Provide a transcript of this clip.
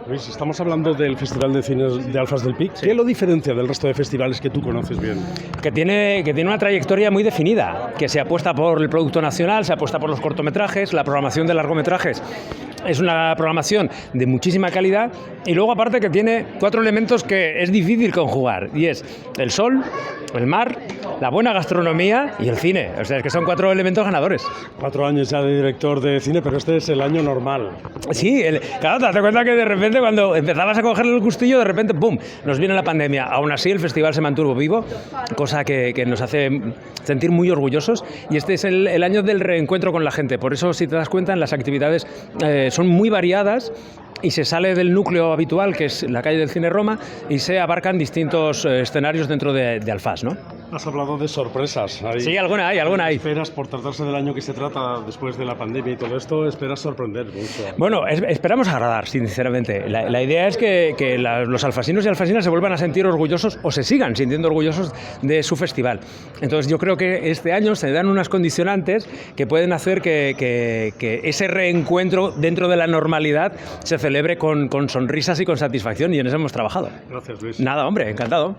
Luis, estamos hablando del Festival de Cine de Alfas del Pi. Sí. ¿Qué lo diferencia del resto de festivales que tú conoces bien? Que tiene una trayectoria muy definida, que se apuesta por el producto nacional, se apuesta por los cortometrajes, la programación de largometrajes es una programación de muchísima calidad y luego aparte que tiene 4 elementos que es difícil conjugar y es el sol, el mar, la buena gastronomía y el cine. O sea, es que son 4 elementos ganadores. 4 años ya de director de cine, pero este es el año normal. Sí, claro, te das cuenta que de repente cuando empezabas a cogerle el gustillo, de repente, ¡pum!, nos viene la pandemia. Aún así, el festival se mantuvo vivo, cosa que nos hace sentir muy orgullosos. Y este es el año del reencuentro con la gente. Por eso, si te das cuenta, las actividades son muy variadas y se sale del núcleo habitual, que es la calle del Cine Roma, y se abarcan distintos escenarios dentro de Alfás, ¿no? Has hablado de sorpresas. Sí, alguna hay. ¿Esperas, por tratarse del año que se trata después de la pandemia y todo esto, esperas sorprender mucho? Bueno, esperamos agradar, sinceramente. La idea es que los alfasinos y alfasinas se vuelvan a sentir orgullosos o se sigan sintiendo orgullosos de su festival. Entonces yo creo que este año se dan unas condicionantes que pueden hacer que ese reencuentro dentro de la normalidad se celebre con sonrisas y con satisfacción, y en eso hemos trabajado. Gracias, Luis. Nada, hombre, encantado.